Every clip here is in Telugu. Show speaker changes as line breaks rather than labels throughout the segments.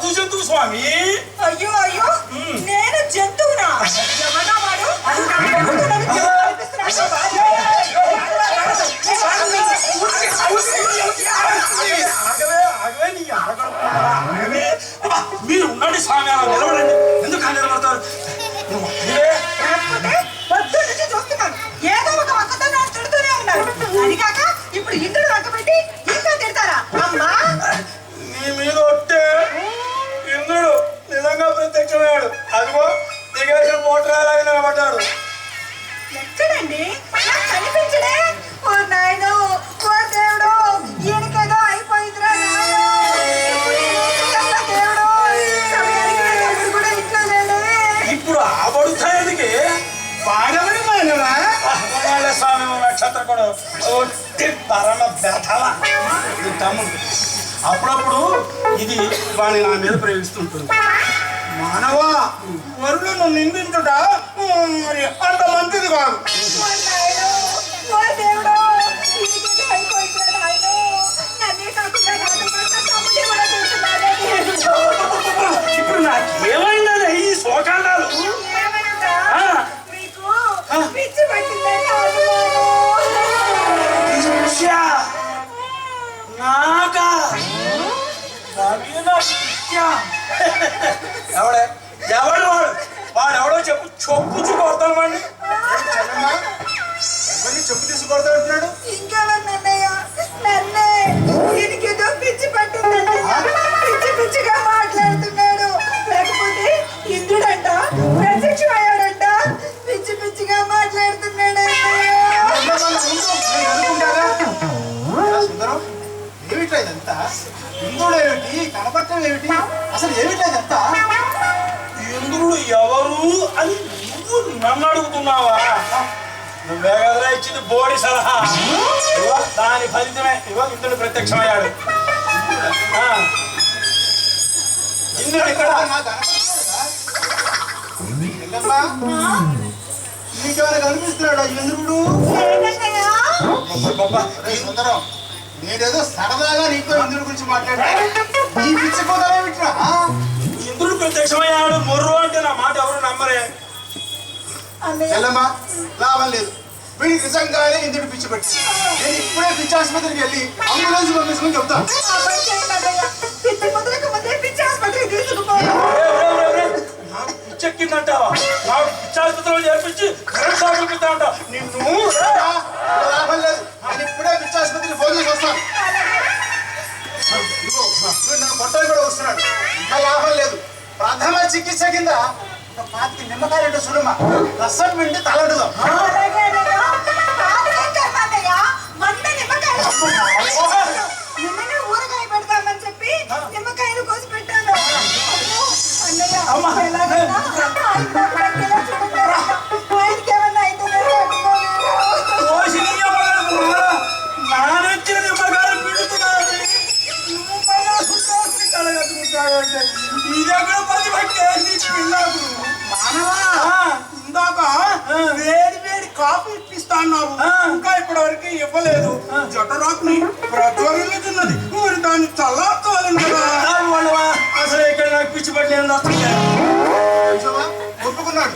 సాధు జంతువు స్వామి.
అయ్యో అయ్యో, నేను జంతువునా? ఎవరా వాడు?
మీరు ఉండండి స్వామి, అలా నిలబడండి. ఎందుకు నిలబడతారు?
చూస్తున్నాను, ఏదో ఒక వంకతో నాకు తిడుతూనే ఉన్నారు. అది కాక ఇప్పుడు ఇంద్రుడు వంక పెట్టి ఇంకా తిడతారా అమ్మా?
నీ మీద ఒట్టే ఇంద్రుడు నిజంగా ప్రత్యక్షమయ్యాడు. అదిగో దిగేసిన మోటార్ నిలబడ్డాడు.
ఎక్కడండి? నాకు కనిపించడే. ఓ నాయనో, ఓ దేవుడు, ఈయనకేదో అయిపోయిందిరా నాయనో. దేవుడు, సమయానికి కూడా ఇంట్లో లేడే.
ఇప్పుడు ఆ పడుతాయనికి
పాడబడి మానవా
స్వామి నక్షత్ర కూడా పరమ బెథల తమ్ముడు. అప్పుడప్పుడు ఇది వాణి నా మీద ప్రయోగిస్తుంటుంది.
మానవా, వరులను నిందించుట మరి అంత మంచిది కాదు.
ఓ నాయనో, ఓ దేవుడు, ఈయనకేదో అయిపోయిందిరా నాయనో. నన్నే కాకుండా నాతో పాటు తమ్ముడిని కూడా చూస్తున్నాడే.
ఇప్పుడు నాకేమైందని ఈ శోకాండాలు?
ఏమనగా మీకు పిచ్చి పట్టిందని
పిచ్చా? నాకా? పిచ్చా? ఎవడే ఎవడు వాడు? వాడెవడో చెప్పు, చొప్పు కొడతాను వాడిని.
చెప్పు తీసుకొడతా అంటున్నాడు.
ఇంకెవరినన్నయ్య? నన్నే. దీనికేదో పిచ్చి పట్టిందన్నయ్య. పిచ్చి పిచ్చిగా మాట్లాడుతున్నాడు. లేకపోతే ఇంద్రుడంట ప్రత్యక్షమయ్యాడంట. పిచ్చి పిచ్చిగా మాట్లాడుతున్నాడు అన్నయ్య.
సుందరం, ఏమిట్లా ఇదంతా? ఇంద్రుడు ఏమిటి, కనపడటం ఏమిటి, అసలు ఏమిట్లా ఇదంతా?
ఇంద్రుడు ఎవరు అని నువ్వు నన్ను అడుగుతున్నావా? నువ్వే కదరా ఇచ్చింది బోడి సలహా. దాని ఫలితమే ఇవాళ ఇంద్రుడు ప్రత్యక్షమయ్యాడు. ఇంద్రుడు ఇక్కడ
నాకు నీకేమైనా కనిపిస్తున్నాడా ఇంద్రుడు?
ఏంటన్నయ్య?
సుందరం, నేనేదో సరదాగా నీతో ఇంద్రుడి గురించి మాట్లాడా. నీ పిచ్చిపోతావేమిట్రా?
ఇంద్రుడు ప్రత్యక్షమయ్యాడు మొర్రు అంటే నా మాట ఎవరు నమ్మరే.
అన్నయ్య,
చెల్లమ్మా, లాభం లేదు. వీడికి నిజంగానే ఇంద్రుడు పిచ్చి పెట్టి నేను ఇప్పుడే పిచ్చి ఆసుపత్రికి వెళ్ళి అంబులెన్స్ పంపించుకొని చెప్తాను.
ఆ పని చేయండి అన్నయ్య. పిచ్చి ముద్రకు ముందే పిచ్చి ఆసుపత్రికి తీసుకుపోయాను.
నాకు పిచ్చెక్కిందంటావా? నాకు పిచ్చాసుపత్రిలో చేర్పించి కరెంట్ షాక్ ఇప్పిద్దామంట నిన్ను.
లాభం లేదు, నేను ఇప్పుడే పిచ్చి ఆసుపత్రికి ఫోన్ చేసి వస్తాను. నన్ను కొట్టలు కూడా వస్తున్నాడు. ఇంకా లాభం లేదు. ప్రథమ చికిత్స కింద ఒక 5 నిమ్మకాయలు చూడమ్మా, రసం పిండి తలడుదాం.
అలాగే అన్నయ్య. కాదులే కర్మ అన్నయ్య. 100 నిమ్మకాయలు. నిన్ననే ఊరగాయ పెడతామని చెప్పి నిమ్మకాయలు కోసి పెట్టాను. అన్నయ్య, ఎలాగైనా ఆయన చూడండి. ఆయనకి ఏమన్నా అవుతుందో
నానొచ్చిన నిమ్మకాయలు పిండుతున్నాను. కలగట్టుకుంటాడంటే ఇదెక్కడ పది పట్టే పిల్లకు.
మానవా, ఇందాక వేడి వేడి కాఫీ ఇప్పిస్తాను, ఇంకా ఇప్పటి వరకు ఇవ్వలేదు. జఠరాగ్ని ప్రజ్వరిల్లుతున్నది, మరి దాన్ని చల్లార్చాలని కదా.
అసలు ఇక్కడ నాకు పిచ్చి పట్టలేదు.
ఒప్పుకున్నాడు.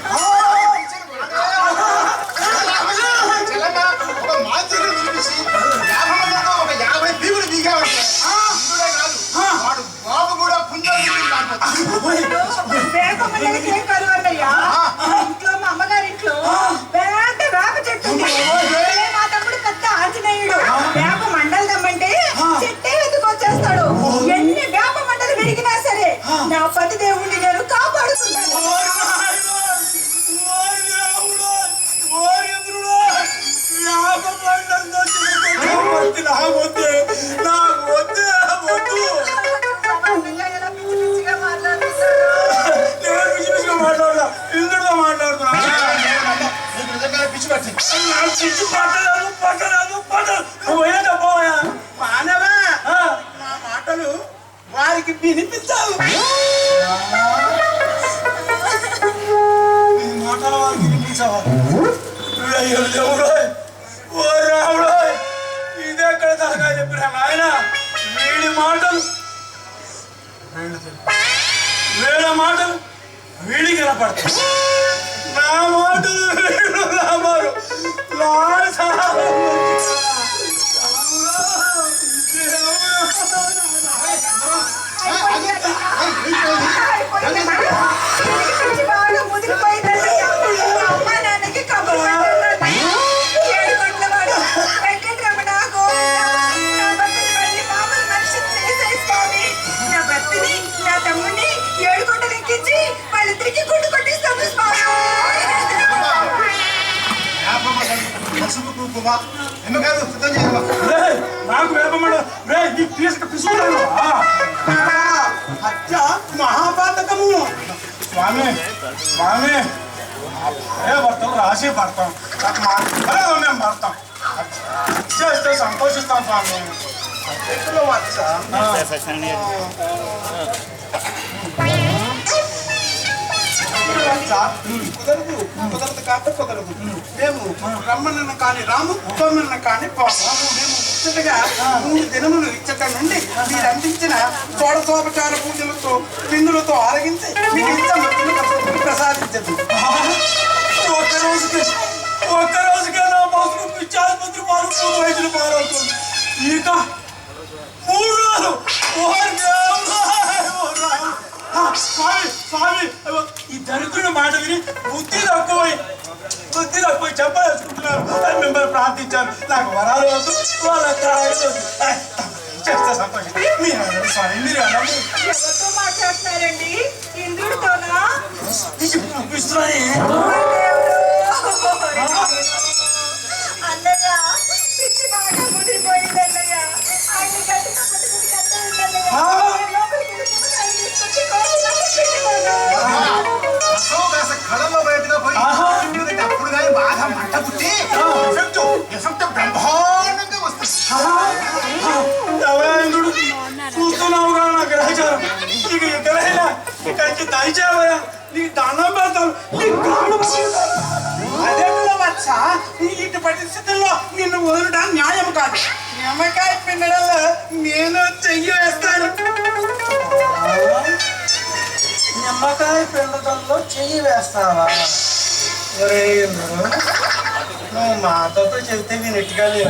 ఒక మాంత్రికుడు పిలిపించి 50 మందితో ఒక 50 పీపులు దిగామంటే వాడు బాబు కూడా
వేప ఏం కరువు అన్నయ్య. ఇంట్లో మా అమ్మగారి ఇంట్లో పెద్ద వేప చెట్టు ఉంది. మా తమ్ముడు పెద్ద ఆంజనేయుడు. వేప మండలు దమ్మంటే చెట్టే ఎత్తుకొచ్చేస్తాడు. ఎన్ని వేప మండలు విరిగినా సరే నా పతి దేవుణ్ణి నేను కాపాడుకుంటాను.
మాట్లాడుతున్నా ఇంద్రుడితో మాట్లాడుతున్నా.
పిచ్చి పట్టి
పిచ్చి పట్టలేదు. నువ్వు ఏదో పోయా
మానవా, నా మాటలు వారికి వినిపించావు.
మాటల వారికి వినిపించావా? దేవుడు, ఓ రాముడు, ఇదెక్కడ తలగా చెప్పినా ఆయన వీడి మాటలు వీళ్ళ మాటలు వీడికి వినపడతాయి, నా మాటలు వీళ్ళు రామారు
బాగా ముదిరిపోయిందన్నయ్య. అమ్మ నాన్నకి కబురు పెట్టాలన్నయ్య. 7 కోట్ల వాడు వెంకటరమణ గోవింద నా భర్తని మళ్ళీ మామూలు మనిషిని చేసేయి స్వామి. నా భర్తని నా తమ్ముడిని 7 కోటలు ఎక్కించి వాళ్ళిద్దరికి గుడ్డు కొట్టిస్తాను స్వామి.
పసుపు కుంకుమ నిమ్మకాయలు సిద్ధం చేయమ్మా.
నాకు వేపమడ నీకు తీసుకు పిసుకున్నాను.
హత్య మహాపాతకము.
స్వామి స్వామి ఏ భర్తలు రాసి పడతాం, నాకు మాత్రమే మేము పడతాం, చేస్తే సంతోషిస్తాం స్వామి.
ఎక్కడో వచ్చ కుదరదు, కుదరదు కాక కుదరదు. మేము రమ్మన్న కానీ రాము, పొమ్మన్న కానీ పోము. మేము ముచ్చటగా 3 దినములు ఇచ్చట నుండి మీరు అందించిన షోడశోపచార పూజలతో విందులతో ఆరగించి మీకు ఇచ్చ ప్రసాదించదు.
ఒక్క రోజుకే నా బస్సు పిచ్చి ఆసుపత్రి పాలు వయసులు పాలవుతుంది. ఇక 3 రోజులు స్వామి స్వామి ఈ దరిద్రుని మాట విని బుద్ధి తక్కువై చెప్పాలనుకుంటున్నారు. మిమ్మల్ని ప్రార్థించాను, నాకు వరాలు వద్దు, వాళ్ళ చేస్తే సంతోషం. మీరు అనండి స్వామి, మీరు అనండి.
ఎవరితో మాట్లాడుతున్నారండి? ఇంద్రుడితోనా? అన్నయ్య పిచ్చి బాగా ముదిరిపోయింది అన్నయ్య. ఆయన గట్టిగా పట్టుకుని కట్టేయండి అన్నయ్య. లోపలికి వెళ్ళి నిమ్మకాయలు తీసుకొచ్చి కోపంగా పెట్టుకున్నాను.
కళలో బయటగా పోయి అప్పుడు కానీ బాగా మంట పుట్టి ఎఫెక్ట్ బ్రహ్మాండంగా వస్తుంది.
చూస్తున్నావు కదా నా గ్రహచారం, నీకు ఎక్కడైనా కంచి దయచేవయా, నీకు దండం పెడతాను,
అదే వచ్చ ఇటు పరిస్థితుల్లో నిన్ను వదలడం న్యాయం కాదు. నిమ్మకాయ పిండడంలో నేను చెయ్యి వేస్తాను.
నిమ్మకాయ పిండటంలో చెయ్యి వేస్తావా? నువ్వు మాతో చెబితే వినట్టుగా లేవు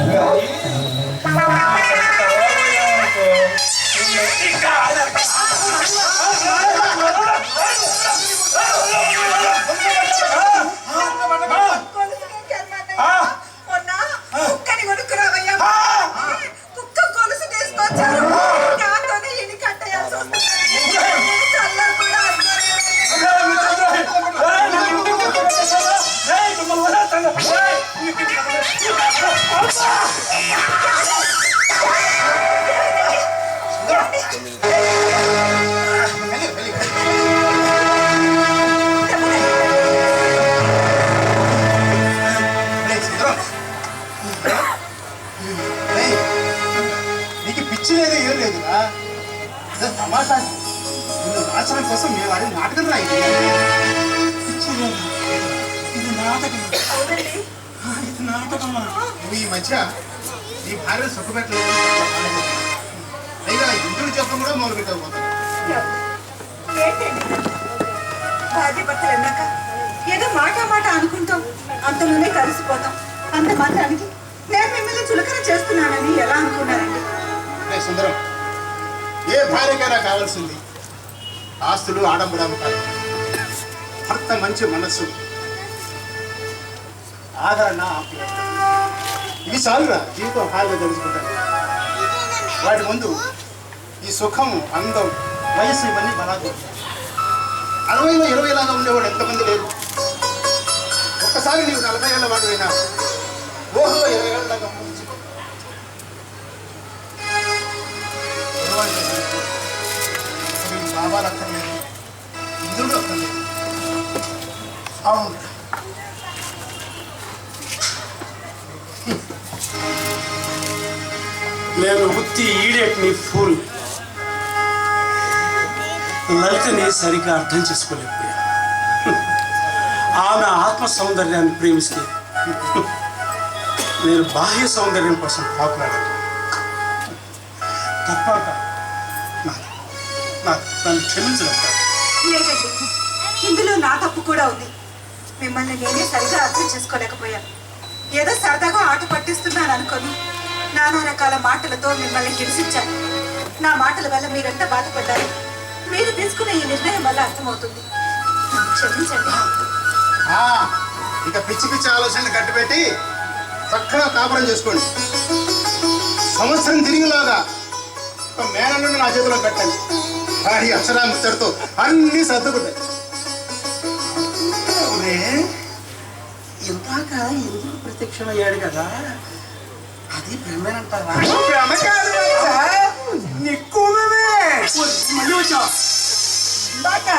కుక్కని కొనుక్కురావయ్యా. కుక్క గొలుసు తీసుకొచ్చారు, నాతోనే ఇని కట్టేయాల్సి వస్తుంది. చల్ల కూడా
నీకు పిచ్చి లేదు, ఏం లేదురా. తమాషా నిన్ను నాచడం కోసం మేము ఆడి నాటకం రాయి.
పిచ్చి లేదు, ఇది నాటకం, ఇది నాటకమా?
నువ్వు ఈ మధ్య నీ భార్యను సుఖపెట్టలేదు. పైగా ఇందులో చెప్పడం కూడా మొదలు పెట్టకపోతాను.
ఏంటండి భార్య భర్తలు అన్నాక ఏదో మాట అనుకుంటాం, అంతలోనే కలిసిపోతాం. అంత మాత్రానికి నేను మిమ్మల్ని చులకన చేస్తున్నానని ఎలా అనుకున్నారండి?
సుందరం, ఏ భార్యకైనా కావాల్సింది ఆస్తులు, ఆడంబరాలు కాదు. భర్త మంచి మనస్సు, ఆదరణ, ఆప్యాయత. ఇవి చాలురా జీవితం హాయిగా గడుచుకుంటాను. వాటి ముందు ఈ సుఖం, అందం, వయస్సు ఇవన్నీ బలాదు. 60లో 20 లాగా ఉండేవాడు ఎంతమంది లేరు. ఒక్కసారి నీవు 40 ఏళ్ళ వాడు అయినా ఊహలో 20 ఏళ్ళ లాగా లాభాలు అక్కర్లేదు, ఇంద్రుడు అక్కర్లేదు.
అవును, నేను ఉత్తి ఈడేట్ని ఫూల్. లలితని సరిగ్గా అర్థం చేసుకోలేకపోయా. ఆమె ఆత్మ సౌందర్యాన్ని ప్రేమిస్తే నేను బాహ్య సౌందర్యం కోసం పాకులాడాను. తప్పక నన్ను క్షమించడం కాదు.
లేదండి, ఇందులో నా తప్పు కూడా ఉంది. మిమ్మల్ని నేనే సరిగా అర్థం చేసుకోలేకపోయాను. ఏదో సరదాగా ఆట పట్టిస్తున్నాను అనుకొని నానా రకాల మాటలతో మిమ్మల్ని హింసించాను. నా మాటల వల్ల మీరంతా బాధపడ్డారు. మీరు తీసుకునే ఈ నిర్ణయం వల్ల అర్థమవుతుంది. నన్ను క్షమించండి.
ఇక పిచ్చి పిచ్చి ఆలోచనలు కట్టిపెట్టి చక్కగా కాపురం చేసుకోండి. సంవత్సరం తిరిగిలాగా ఒక మేనల్ని నా చేతిలో పెట్టండి. ఈ అక్షరా ముచ్చడితో అన్ని సర్దుకుంటాయి.
ఇందాక ఎందుకు ప్రత్యక్షమయ్యాడు కదా, అది ప్రేమేనంటారా? మళ్ళీ వచ్చా ఇందాక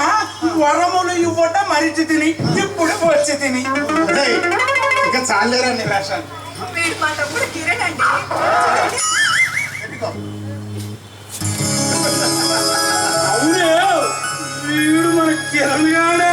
వరములు ఇవ్వట మరిచి తిని ఇప్పుడు వచ్చి తిని.
ఇక చాలేరా నీ వేషాలు.
వీడు మా తమ్ముడు కిరణ్ అండి.
అవునే, వీడు మన కిరణ్ గాడే.